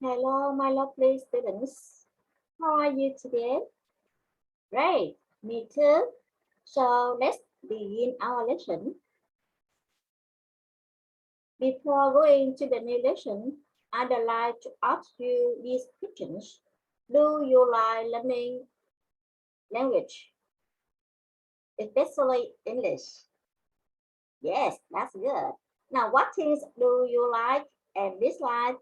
Hello, my lovely students. How are you today? Great, me too. So let's begin our lesson. Before going to the new lesson, I'd like to ask you these questions. Do you like learning language, especially English? Yes, that's good. Now, what things do you like and dislike?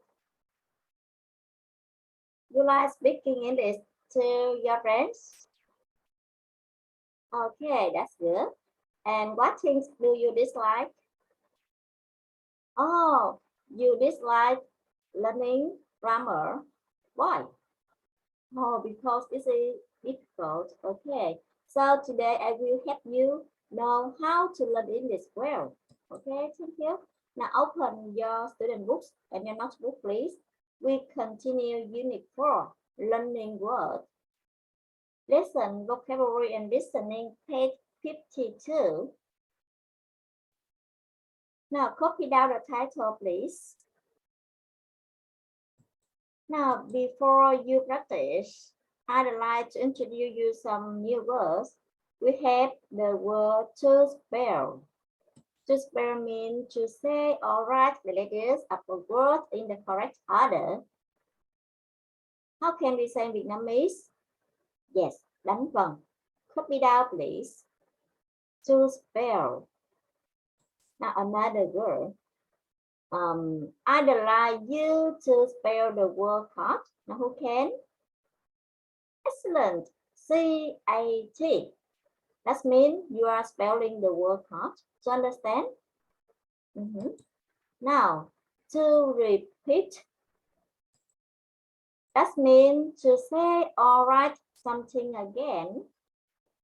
You like speaking English to your friends? Okay, that's good. And what things do you dislike? Oh, you dislike learning grammar. Why? Oh, because it's difficult. Okay, so today I will help you know how to learn English well. Okay, thank you. Now open your student books and your notebook, please. We continue Unit 4, Learning Words. Lesson, Vocabulary and Listening, page 52. Now copy down the title, please. Now, before you practice, I'd like to introduce you some new words. We have the word to spell. To spell means to say or write the letters of a word in the correct order. How can we say in Vietnamese? Yes, đánh vần. Copy down, please. To spell. Now, another word. I'd like you to spell the word cat. Now, who can? Excellent. C-A-T. That means you are spelling the word cat. To understand? Now, to repeat. That means to say or write something again.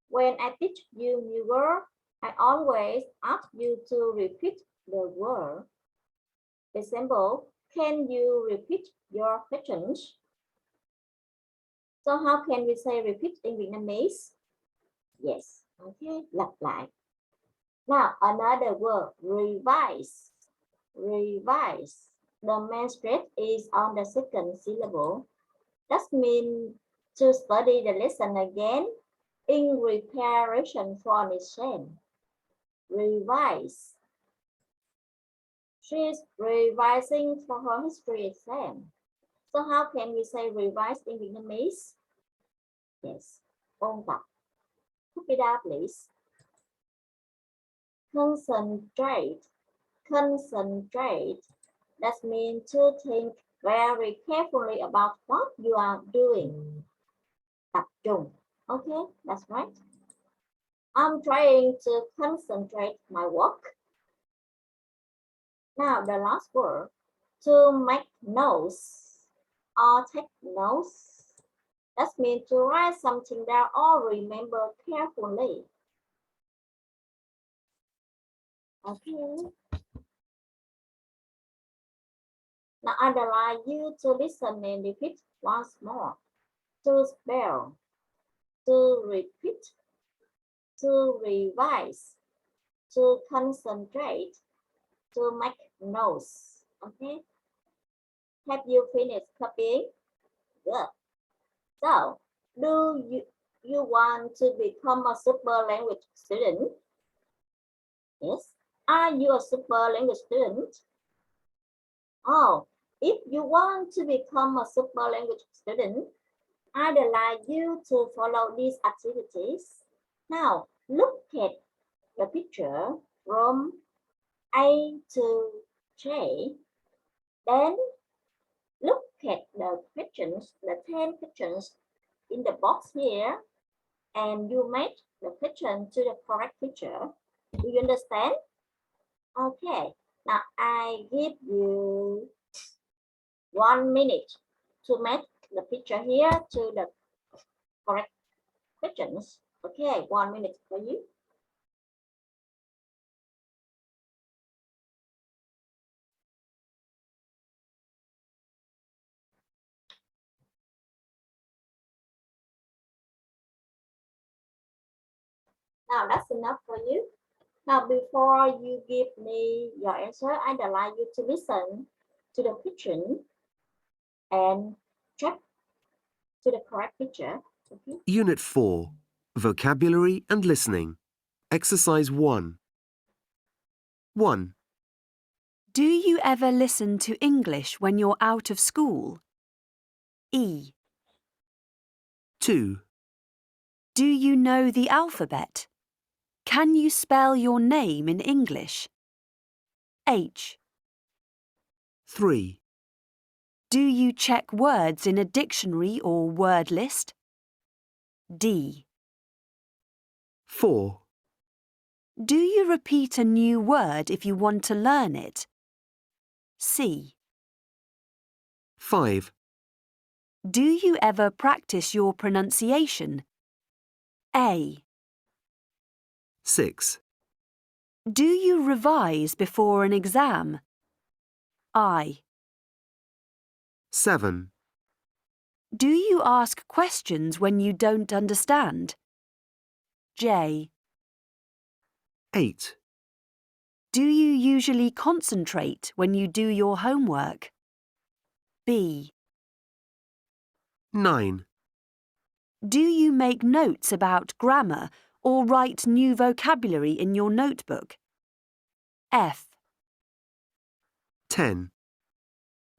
When I teach you new word, I always ask you to repeat the word. Example, can you repeat your questions? So how can we say repeat in Vietnamese? Yes, okay, lặp lại. Now, another word, revise. Revise. The main stress is on the second syllable. That means to study the lesson again in preparation for an exam. Revise. She's revising for her history exam. So how can we say revise in Vietnamese? Yes, ôn tập. Copy it out, please. Concentrate. Concentrate. That means to think very carefully about what you are doing. Tập trung. Okay, that's right. I'm trying to concentrate my work. Now the last word, to make notes or take notes. That means to write something down or remember carefully. Okay. Now I'd like you to listen and repeat once more. To spell, to repeat, to revise, to concentrate, to make notes. Okay. Have you finished copying? Good. So, do you want to become a super language student? Yes. Are you a super language student? Oh, if you want to become a super language student, I'd like you to follow these activities. Now, look at the picture from A to J. Then look at the questions, the 10 questions in the box here, and you make the question to the correct picture. Do you understand? Okay, now I give you 1 minute to make the picture here to the correct questions. Okay, 1 minute for you. Now that's enough for you. Now before you give me your answer, I'd like you to listen to the question. and check to the correct picture. Okay. Unit 4. Vocabulary and Listening. Exercise 1. 1. Do you ever listen to English when you're out of school? E. 2. Do you know the alphabet? Can you spell your name in English? H. 3. Do you check words in a dictionary or word list? D. 4. Do you repeat a new word if you want to learn it? C. 5. Do you ever practice your pronunciation? A. 6. Do you revise before an exam? I. 7. Do you ask questions when you don't understand? J. 8. Do you usually concentrate when you do your homework? B. 9. Do you make notes about grammar or write new vocabulary in your notebook? F. 10.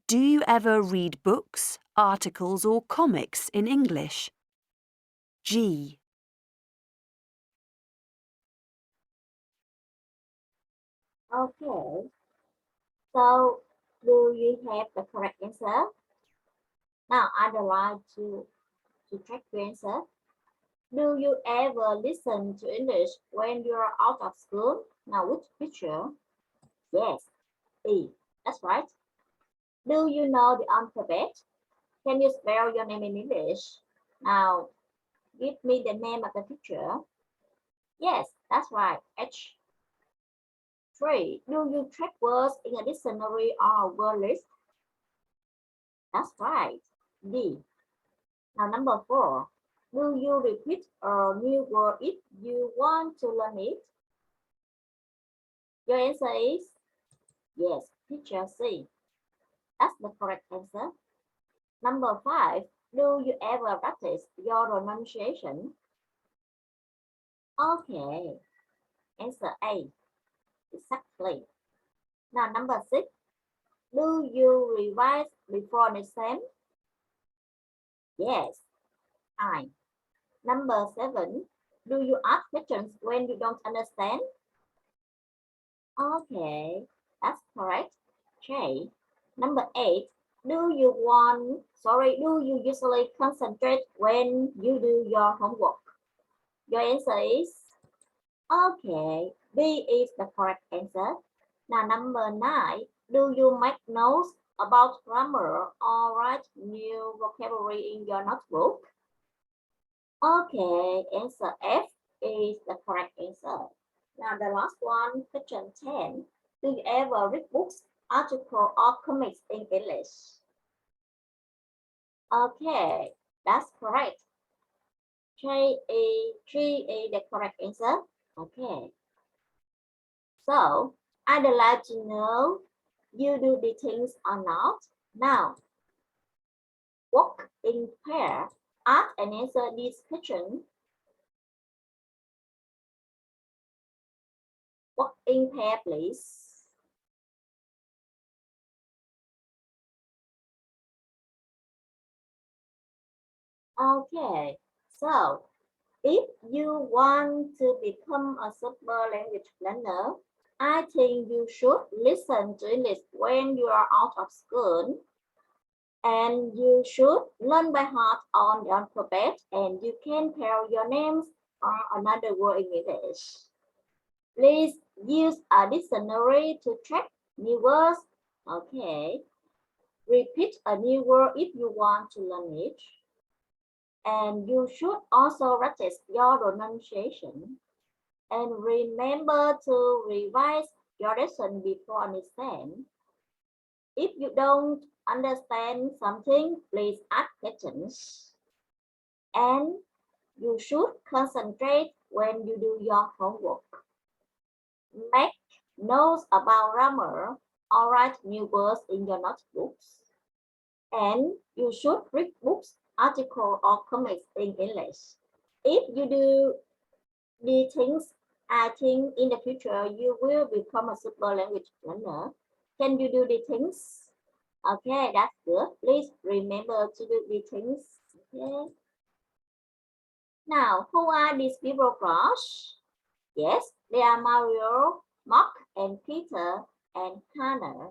Do you ever read books, articles or comics in English? G. Okay. So, do you have the correct answer? Now, I'd like to check your answer. Do you ever listen to English when you're out of school? Now, which picture? Yes, E. That's right. Do you know the alphabet? Can you spell your name in English? Now, give me the name of the picture. Yes, that's right. H. 3. Do you check words in a dictionary or word list? That's right. D. Now, number 4. Do you repeat a new word if you want to learn it? Your answer is yes, picture C. That's the correct answer. Number 5. Do you ever practice your pronunciation? Okay. Answer A. Exactly. Now, number 6. Do you revise before an exam? Yes. I. Number 7. Do you ask questions when you don't understand? Okay, that's correct. J. Number 8. Do you usually concentrate when you do your homework? Your answer is okay. B is the correct answer. Now, number 9. Do you make notes about grammar or write new vocabulary in your notebook? Okay, answer F is the correct answer. Now, the last one, question 10. Do you ever read books, articles, or comics in English? Okay, that's correct. 3A, the correct answer. Okay. So, I'd like to know you do the things or not. Now, walk in pair. Ask and answer this question. Walk in pair, please. Okay, so if you want to become a super language learner, I think you should listen to English when you are out of school. And you should learn by heart on the alphabet, and you can tell your names or another word in English. Please use a dictionary to check new words. Okay. Repeat a new word if you want to learn it. And you should also practice your pronunciation. And remember to revise your lesson before an exam. If you don't understand something, please ask questions. And you should concentrate when you do your homework. Make notes about grammar or write new words in your notebooks. And you should read books, articles, or comics in English. If you do these things, I think in the future you will become a super language learner. Can you do these things? Okay, that's good. Please remember to do these things. Okay. Now, who are these people, Josh? Yes, they are Mario, Mark, and Peter, and Hannah.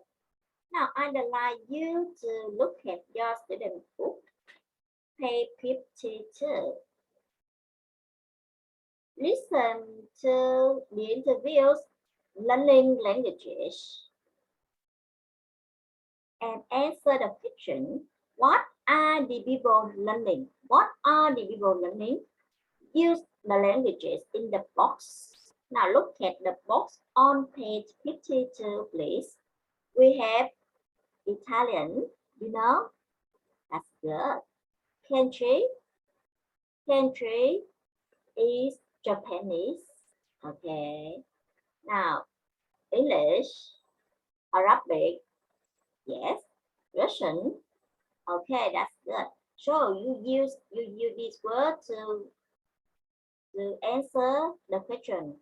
Now, I'd like you to look at your student book, page 52. Listen to the interviews, learning languages, and answer the question, what are the people learning? What are the people learning? Use the languages in the box. Now look at the box on page 52, please. We have Italian, you know, that's good. Country is Japanese. Okay. Now, English, Arabic, yes. Russian, okay, that's good. So you use this word to answer the question.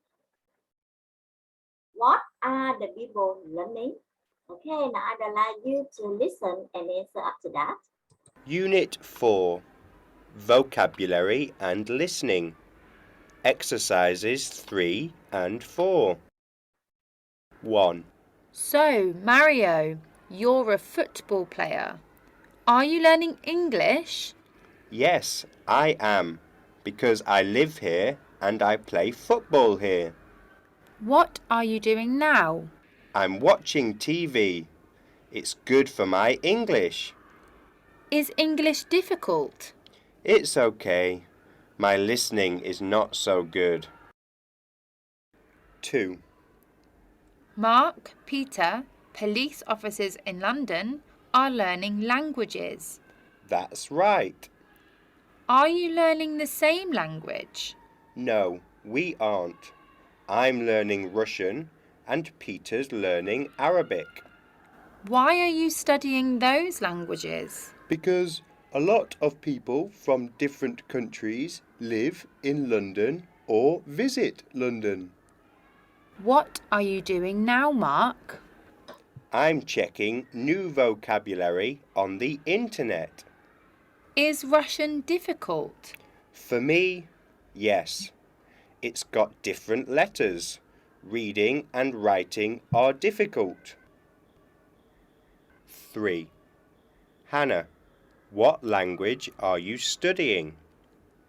What are the people learning? Okay, now I'd like you to listen and answer after that. Unit 4 Vocabulary and Listening. Exercises 3 and 4. 1. So, Mario, you're a football player. Are you learning English? Yes, I am, because I live here and I play football here. What are you doing now? I'm watching TV. It's good for my English. Is English difficult? It's okay. My listening is not so good. 2. Mark, Peter, police officers in London, are learning languages. That's right. Are you learning the same language? No, we aren't. I'm learning Russian and Peter's learning Arabic. Why are you studying those languages? Because a lot of people from different countries live in London or visit London. What are you doing now, Mark? I'm checking new vocabulary on the internet. Is Russian difficult? For me, yes. It's got different letters. Reading and writing are difficult. 3. Hannah, what language are you studying?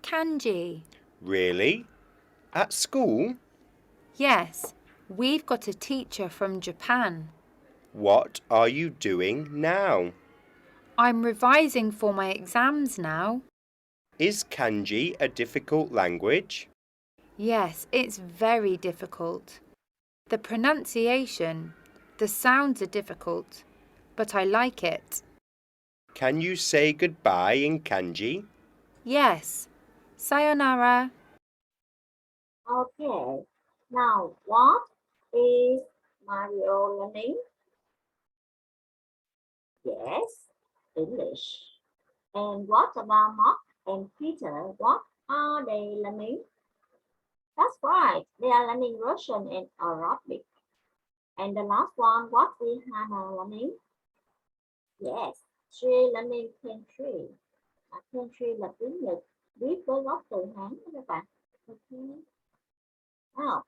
Kanji. Really? At school? Yes, we've got a teacher from Japan. What are you doing now? I'm revising for my exams now. Is kanji a difficult language? Yes, it's very difficult. The pronunciation, the sounds are difficult, but I like it. Can you say goodbye in kanji? Yes. Sayonara. Okay, now what is Mario learning? Yes, English. And what about Mark and Peter? What are they learning? That's right, they are learning Russian and Arabic. And the last one, what is Hannah learning? Yes, she learning country. Country là tiếng Nhật, viết với gốc từ Hán đó các bạn. Okay. Now,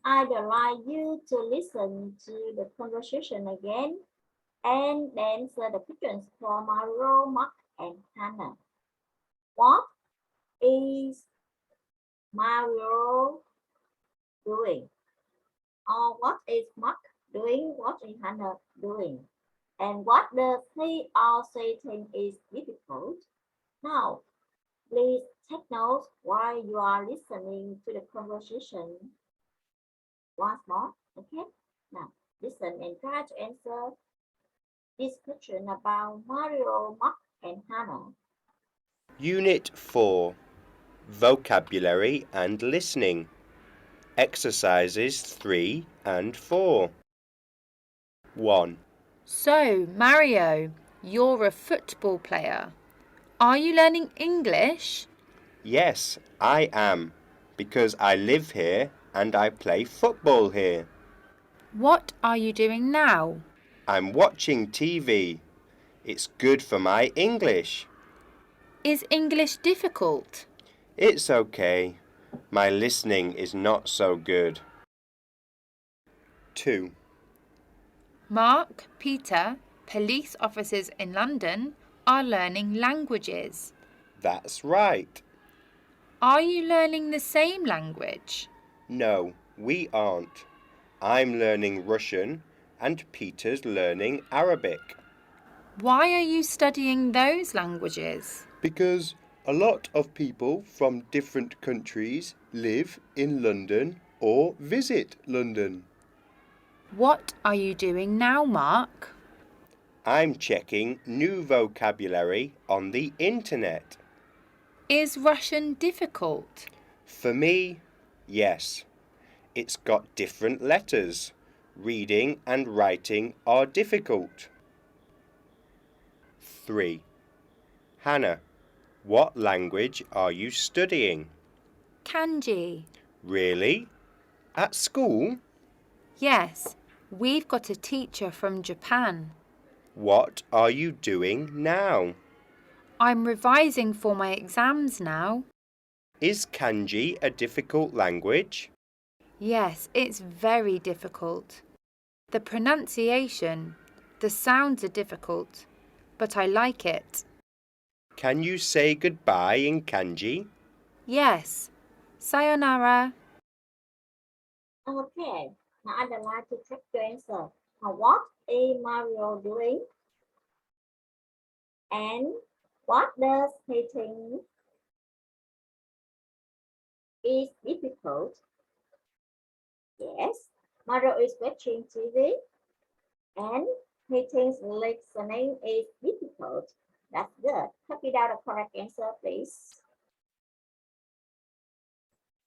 I'd like you to listen to the conversation again and answer the questions for Mario, Mark, and Hannah. What is Mario doing? Or what is Mark doing? What is Hannah doing? And what does he or she think is difficult? Now, please take notes while you are listening to the conversation. Once more, okay? Now, listen and try to answer this question about Mario, Mark, and Hannah. Unit 4 Vocabulary and Listening. Exercises 3 and 4. 1. So, Mario, you're a football player. Are you learning English? Yes, I am, because I live here and I play football here. What are you doing now? I'm watching TV. It's good for my English. Is English difficult? It's okay. My listening is not so good. 2. Mark, Peter, police officers in London, are learning languages. That's right. Are you learning the same language? No, we aren't. I'm learning Russian and Peter's learning Arabic. Why are you studying those languages? Because a lot of people from different countries live in London or visit London. What are you doing now, Mark? I'm checking new vocabulary on the internet. Is Russian difficult? For me, yes. It's got different letters. Reading and writing are difficult. 3. Hannah, what language are you studying? Kanji. Really? At school? Yes, we've got a teacher from Japan. What are you doing now? I'm revising for my exams now. Is kanji a difficult language? Yes, it's very difficult. The pronunciation, the sounds are difficult, but I like it. Can you say goodbye in kanji? Yes. Sayonara. Okay, now underline to check your answer. Now, what is Mario doing? And what does he think is difficult? Yes, Mario is watching TV and he thinks listening is difficult. That's good. Copy down the correct answer, please.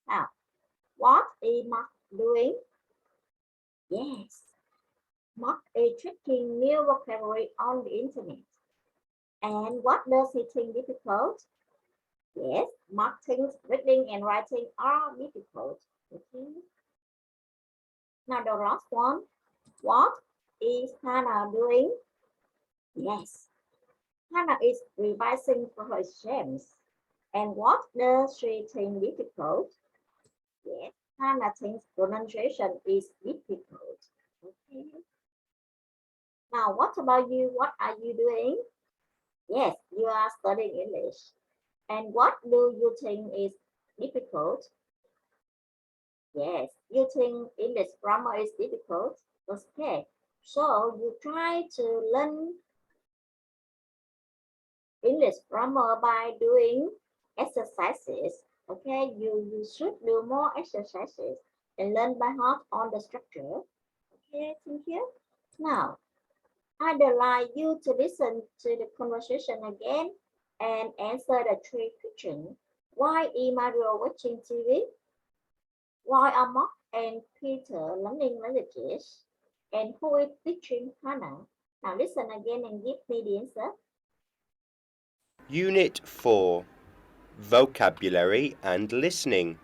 Now, what is Mark doing? Yes, Mark is checking new vocabulary on the internet. And what does he think difficult? Yes, Mark thinks reading and writing are difficult. Okay. Now the last one. What is Hannah doing? Yes, Hannah is revising for her exams. And what does she think difficult? Yes, Hannah thinks pronunciation is difficult. Okay. Now, what about you? What are you doing? Yes, you are studying English. And what do you think is difficult? Yes, you think English grammar is difficult? Okay, so you try to learn English grammar by doing exercises. Okay, you should do more exercises and learn by heart on the structure. Okay, thank you. Now, I'd like you to listen to the conversation again and answer the 3 questions. Why is Mario watching TV? Why are Mark and Peter learning languages? And who is teaching Hannah? Now listen again and give me the answer. Unit 4. Vocabulary and listening.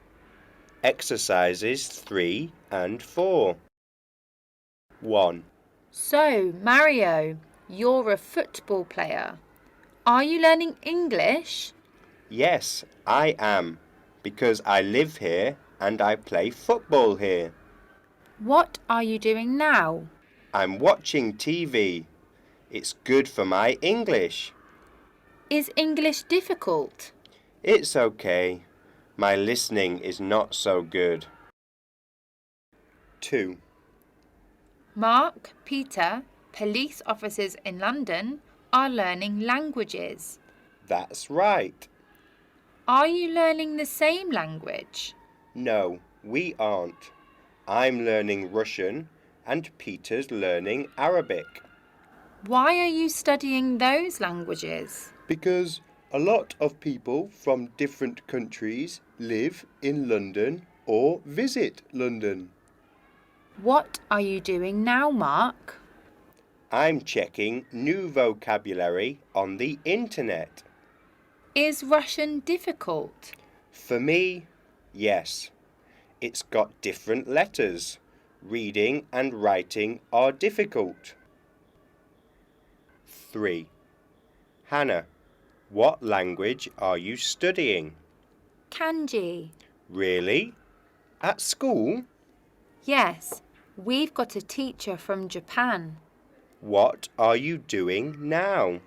Exercises 3 and 4. 1. So, Mario, you're a football player. Are you learning English? Yes, I am, because I live here and I play football here. What are you doing now? I'm watching TV. It's good for my English. Is English difficult? It's okay. My listening is not so good. 2. Mark, Peter, police officers in London, are learning languages. That's right. Are you learning the same language? No, we aren't. I'm learning Russian and Peter's learning Arabic. Why are you studying those languages? Because a lot of people from different countries live in London or visit London. What are you doing now, Mark? I'm checking new vocabulary on the internet. Is Russian difficult? For me, yes. It's got different letters. Reading and writing are difficult. 3. Hannah, what language are you studying? Kanji. Really? At school? Yes, we've got a teacher from Japan. What are you doing now?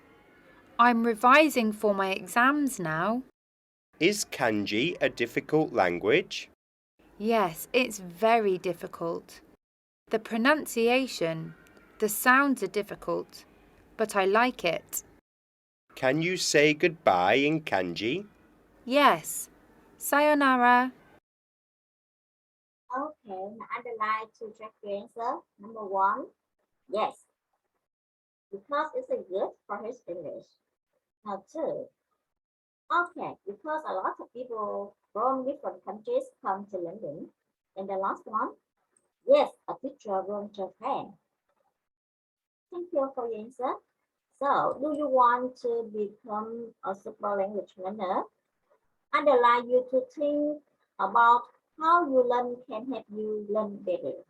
I'm revising for my exams now. Is kanji a difficult language? Yes, it's very difficult. The pronunciation, the sounds are difficult, but I like it. Can you say goodbye in kanji? Yes. Sayonara. Okay, now underline to check your answer. Number 1, yes, because it's a good for his English. Now 2, okay, because a lot of people from different countries come to London. And the last one, yes, a teacher from Japan. Thank you for your answer. So, do you want to become a super language learner? I'd like you to think about how you learn can help you learn better.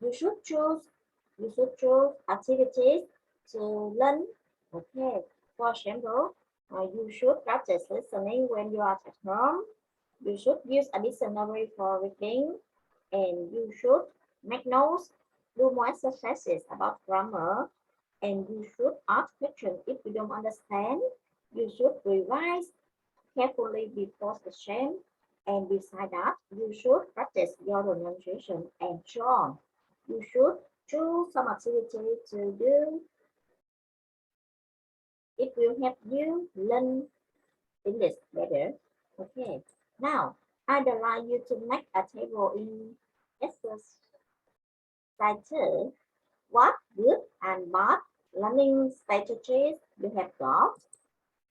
You should choose activities to learn. Okay. For example, you should practice listening when you are at home. You should use a dictionary for reading, and you should make notes, do more exercises about grammar, and you should ask questions if you don't understand. You should revise carefully before session, and beside that, you should practice your pronunciation and so on. You should choose some activity to do. It will help you learn English better. Okay. Now, I'd like you to make a table in exercise 2. What good and bad learning strategies you have got?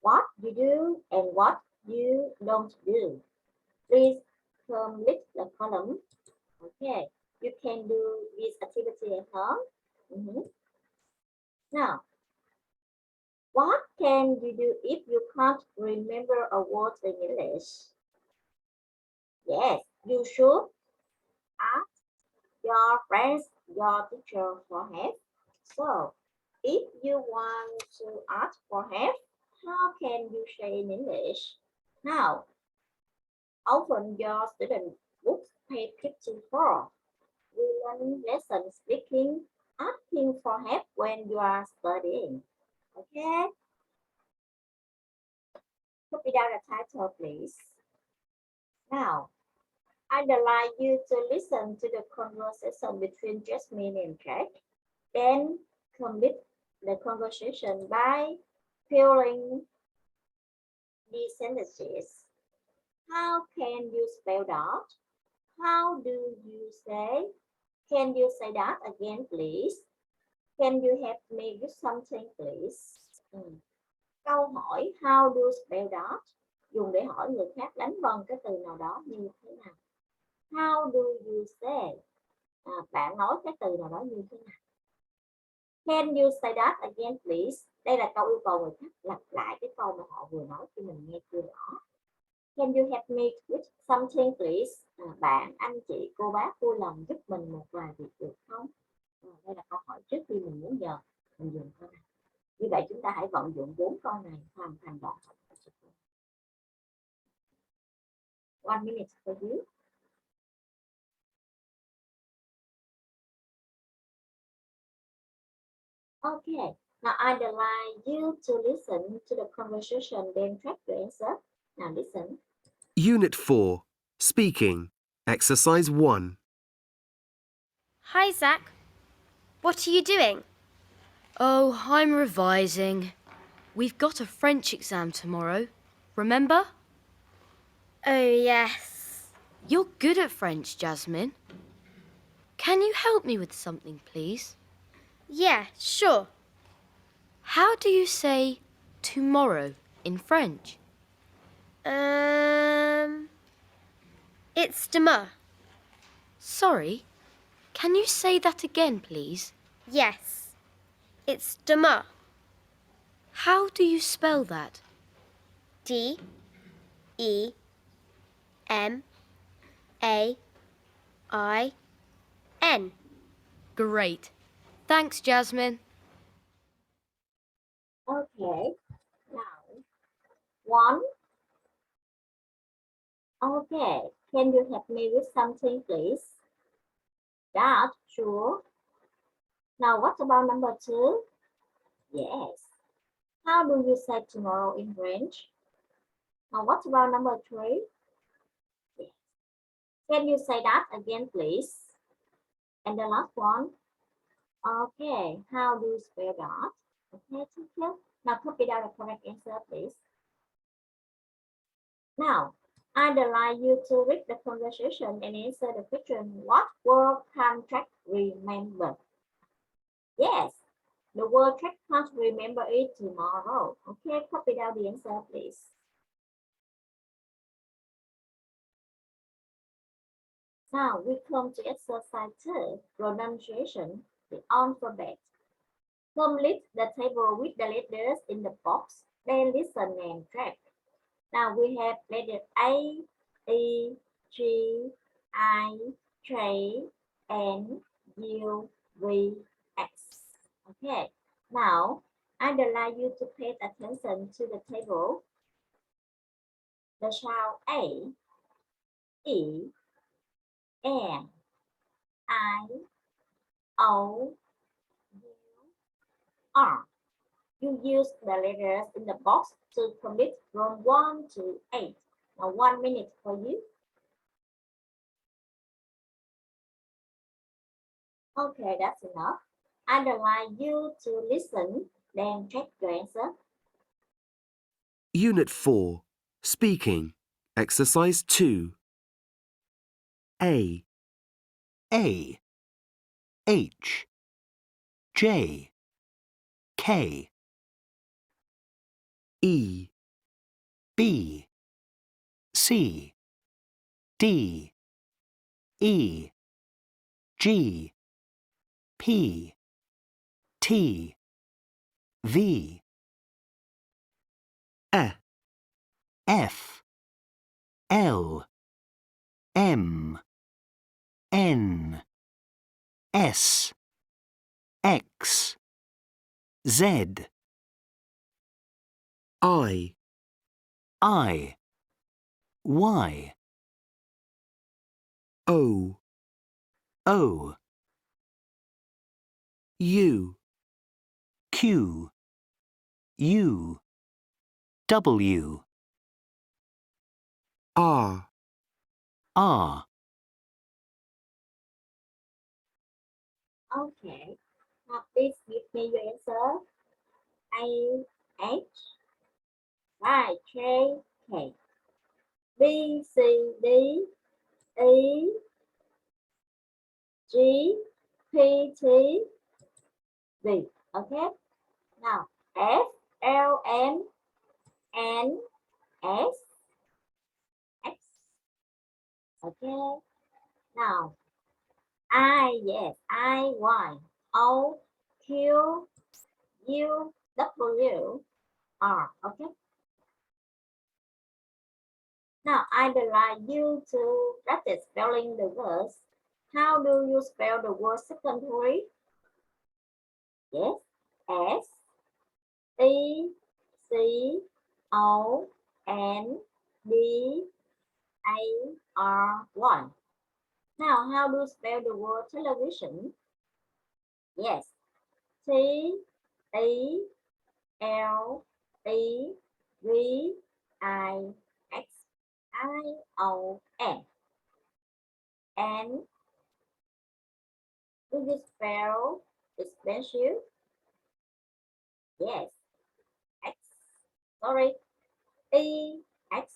What you do and what you don't do. Please complete the column. Okay, you can do this activity at home. Now, what can you do if you can't remember a word in English? Yes, you should ask your friends, your teacher for help. So, if you want to ask for help, how can you say in English? Now, open your student books, page 54. We learn lesson speaking, asking for help when you are studying. Okay? Copy down the title, please. Now, I'd like you to listen to the conversation between Jasmine and Jack. Then complete the conversation by filling the sentences. How can you spell that? How do you say? Can you say that again, please? Can you help me with something, please? Câu hỏi how do you spell that dùng để hỏi người khác đánh vần cái từ nào đó như thế nào. How do you say? Bạn nói cái từ nào đó như thế nào. Can you say that again, please? Đây là câu yêu cầu người khác lặp lại cái câu mà họ vừa nói khi mình nghe chưa rõ. Can you help me with something, please? Bạn, anh chị, cô bác vui lòng giúp mình một vài việc được không? Đây là câu hỏi trước khi mình muốn giờ mình dùng câu này. Như vậy chúng ta hãy vận dụng 4 câu này hoàn thành đoạn học. 1 minute for you. Okay, now I'd like you to listen to the conversation, then track your answer. Now listen. Unit 4. Speaking. Exercise 1. Hi, Zach. What are you doing? Oh, I'm revising. We've got a French exam tomorrow. Remember? Oh, yes. You're good at French, Jasmine. Can you help me with something, please? Yeah, sure. How do you say tomorrow in French? It's demain. Sorry, can you say that again, please? Yes. It's demain. How do you spell that? D-E-M-A-I-N. Great. Thanks, Jasmine. Okay, now one. Okay, can you help me with something, please? That, sure. Now, what about number 2? Yes. How do you say tomorrow in French? Now, what about number 3? Yes. Can you say that again, please? And the last one. Okay, how do you spell that? Okay, thank you. Now, copy down the correct answer, please. Now, I'd like you to read the conversation and answer the question, what word can track remember? Yes, the word track can't remember it tomorrow. Okay, copy down the answer, please. Now we come to exercise 2, pronunciation, the alphabet. Complete the table with the letters in the box, then listen and track. Now we have letter A, E, G, I, J, N, U, V, X. Okay, now I'd like you to pay attention to the table. The sound A, E, N, I, O, U, R. You use the letters in the box to complete from 1 to 8. Now 1 minute for you. Okay, that's enough. I'd like you to listen, then check your answer. Unit 4. Speaking. Exercise 2. A. A H J K E. B C D E G P T V E. F L M N S X Z I. I Y O. O U. Q U W R. R Okay, now please give me your answer. A, H, Y, J, K, B, C, D, E, G, P, T, V. Okay, now F, L, M, N, S, X. Okay, now I, yes, I, Y, O, Q, U, W, R. Okay, now I'd like you to practice spelling the words. How do you spell the word secondary? Yes, S, T, C, O, N, D, A, R, Y. Now, how do you spell the word television? Yes, T, E, L, E, V, I, X, I, O, N. And do you spell expensive? Yes, X. Sorry, E, X,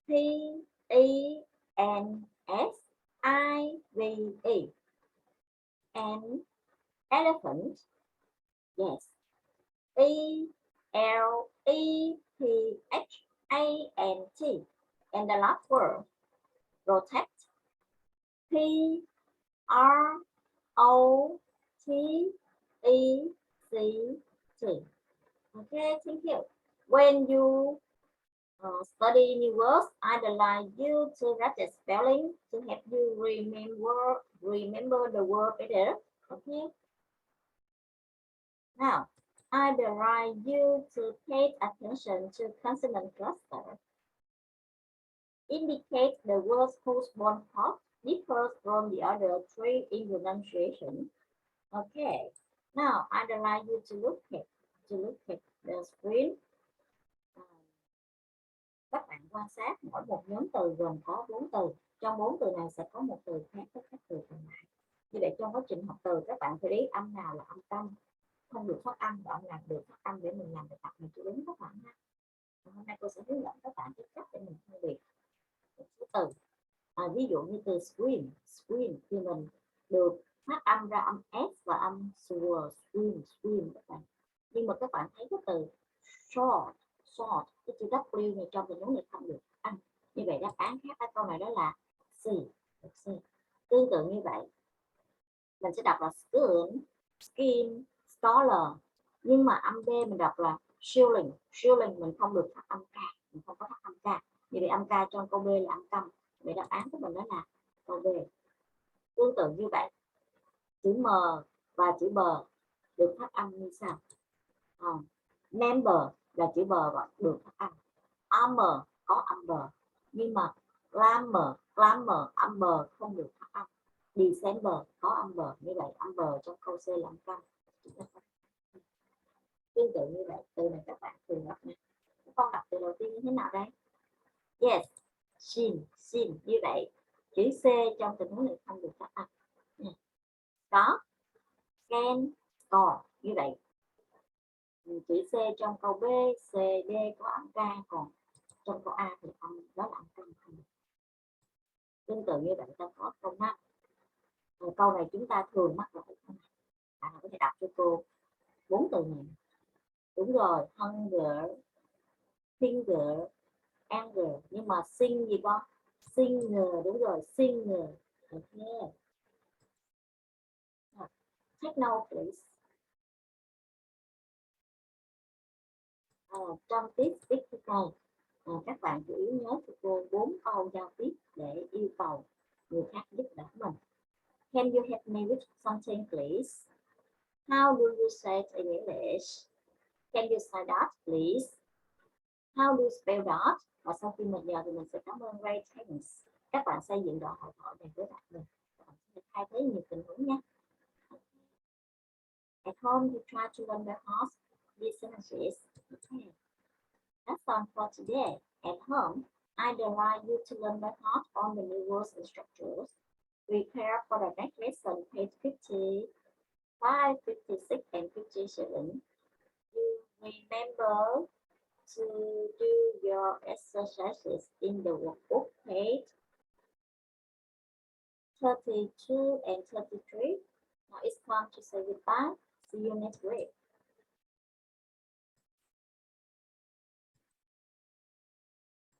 P, E, N, S, I, V, E. And elephant? Yes, E, L, E, P, H, A, N, T. And the last word, protect. P, R, O, T, E-C-T. Okay, thank you. When you study new words, I'd like you to write the spelling to help you remember the word better. Okay. Now, I'd like you to pay attention to consonant cluster. Indicate the words whose one part differs from the other three in pronunciation. Okay. Now, I'd like you to look at the screen. Các bạn quan sát mỗi một nhóm từ gồm có 4 từ. Trong 4 từ này sẽ có một từ khác với các từ còn lại. Như vậy trong quá trình học từ các bạn phải biết âm nào là âm tâm, không được phát âm và âm nào được phát âm để mình làm bài tập mình cho đúng các bạn ha. Hôm nay cô sẽ hướng dẫn các bạn cái cách để mình phân biệt một số từ. Ví dụ như từ scream thì mình được phát âm ra âm s và âm scream các bạn. Nhưng mà các bạn thấy cái từ short, cái chữ W này trong tình huống này không được ăn. Như vậy đáp án khác ở câu này đó là C. Tương tự như vậy mình sẽ đọc là skin, scholar, nhưng mà âm B mình đọc là shilling mình không được phát âm K, mình không có phát âm K. Như vậy âm K trong câu B là âm câm. Vậy đáp án của mình đó là câu B. Tương tự như vậy chữ M và chữ B được phát âm như sau. Member là chữ bờ và được phát âm. Armor có âm bờ, nhưng mà clamor âm bờ không được phát âm. December có âm bờ, như vậy âm bờ trong câu C là âm câm. Tương tự như vậy từ này các bạn thường đọc nha. Con đọc từ đầu tiên như thế nào đây? Yes, sin như vậy chữ C trong tình huống này không được phát âm. Có can, score như vậy chữ C trong câu B, C, D có âm K, còn trong câu A thì âm đó là âm câm. Tương tự như vậy ta có câu 5. Câu này chúng ta thường mắc lỗi câu này. Bạn có thể đọc cho cô 4 từ này. Đúng rồi, hunger, finger, anger, nhưng mà sing gì con? Singer, đúng rồi, singer. Okay. Take note please. Trong tiết speaking này các bạn chú ý nhớ cho cô 4 câu giao tiếp để yêu cầu người khác giúp đỡ mình. Can you help me with something please? How do you say it in English? Can you say that please? How do you spell that? Và sau khi mình nhờ thì mình sẽ cảm ơn great thanks. Các bạn xây dựng đoạn hội thoại này với bạn mình. Các bạn sẽ thay thế nhiều tình huống nhé. At home you try to learn by heart these sentences. Okay. That's all for today. At home, I'd like you to learn by heart all the new words and structures. Prepare for the next lesson, page 55, 56, and 57. You remember to do your exercises in the workbook page 32 and 33. Now it's time to say goodbye. See you next week.